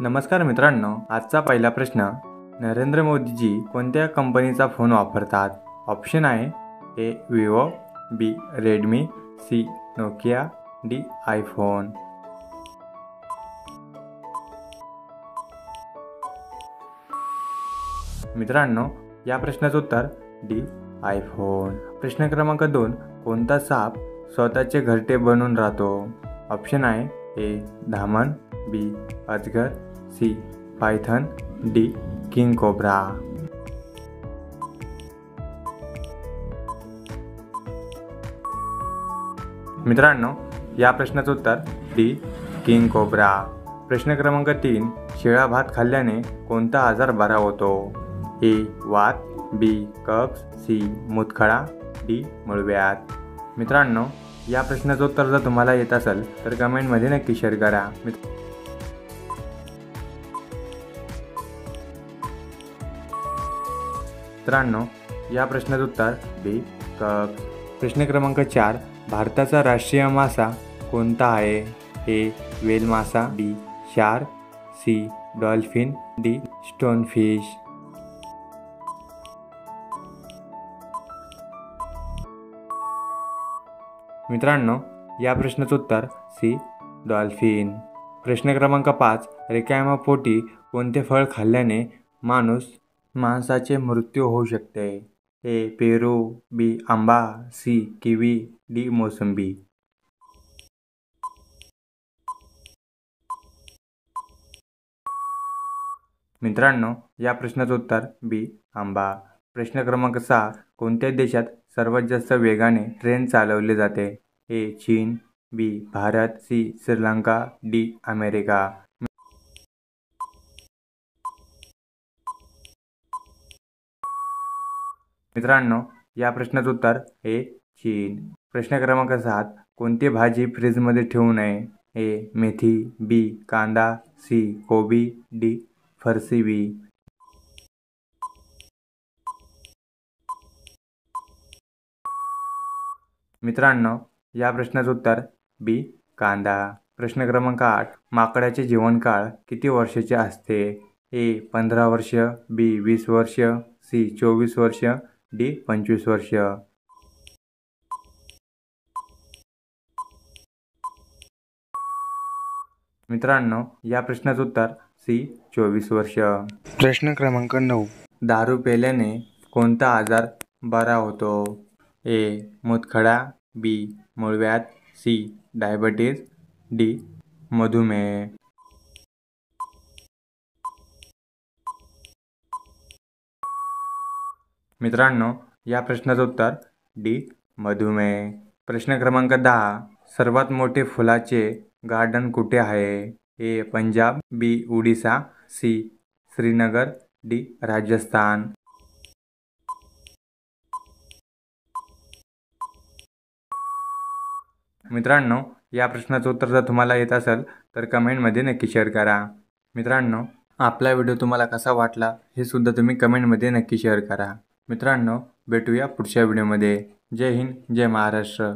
नमस्कार मित्रांनो, आजचा पहिला प्रश्न, नरेंद्र मोदीजी कोणत्या कंपनीचा फोन वापरतात? ऑप्शन आहे A Vivo, B Redmi, C Nokia, D iPhone. मित्रांनो, या प्रश्नाचं उत्तर डी आयफोन. प्रश्न क्रमांक 2, कोणता साप स्वतःचे घरटे बनवून राहतो? ऑप्शन आहे ए धामण, बी अजगर, C python, D king cobra. मित्रांनो, या प्रश्नाचं उत्तर डी किंग कोब्रा. प्रश्न क्रमांक 3, शिळा भात खाल्ल्याने कोणता आजार बरा होतो? ए वात, बी कब्ज, सी मूतखडा, डी मूळव्याध. मित्रांनो, या प्रश्नाचं उत्तर जर तुम्हाला येत असेल तर कमेंटमध्ये नक्की शेअर करा. मित्रांनो, या प्रश्नाचं उत्तर बी कब्ज. प्रश्न क्रमांक 4, भारताचा राष्ट्रीय मासा कोणता आहे? ए वेल मासा, B shark, C dolphin, D stonefish. मित्रांनो, या प्रश्नाचं उत्तर सी डॉल्फिन. प्रश्न क्रमांक 5, रिकाम्या पोटी कोणते फळ खाल्ल्याने माणसाचे मृत्यू होऊ शकते? ए पेरू, बी आंबा, सी किवी, डी मोसंबी. मित्रांनो, या प्रश्नाचं उत्तर बी आंबा. प्रश्न क्रमांक 6, कोणत्या देशात सर्वात जास्त वेगाने ट्रेन चालवले जाते? ए चीन, B Bharat, C Sri Lanka, D America. मित्रांनो, या प्रश्नाचं उत्तर ए चीन. प्रश्न क्रमांक 7, कोणती भाजी फ्रीजमध्ये ठेवू नये? ए मेथी, बी कांदा, सी कोबी, डी फरसिबी. मित्रांनो, या प्रश्नाचं उत्तर बी कांदा. प्रश्न क्रमांक 8, माकडाचे जीवनकाळ किती वर्षाचे असते? ए 15 वर्ष, बी 20 वर्ष, सी 24 वर्ष, डी 25 वर्ष. मित्रांनो, या प्रश्नाचं उत्तर सी 24 वर्ष. प्रश्न क्रमांक 9, दारू प्यायल्याने कोणता आजार बरा होतो? ए मूतखडा, बी मूळव्याध, सी डायबिटीज, डी मधुमेह. मित्रांनो, या प्रश्नाचं उत्तर डी मधुमेह. प्रश्न क्रमांक 10, सर्वात मोठे फुलाचे गार्डन कुठे आहे? ए पंजाब, बी ओडिसा, सी श्रीनगर, डी राजस्थान. मित्रांनो, या प्रश्नाचं उत्तर जर तुम्हाला येत असेल तर कमेंटमध्ये नक्की शेअर करा. मित्रांनो, आपला व्हिडिओ तुम्हाला कसा वाटला हे सुद्धा तुम्ही कमेंटमध्ये नक्की शेअर करा. मित्रांनो, भेटूया पुढच्या व्हिडिओमध्ये. जय हिंद, जय महाराष्ट्र.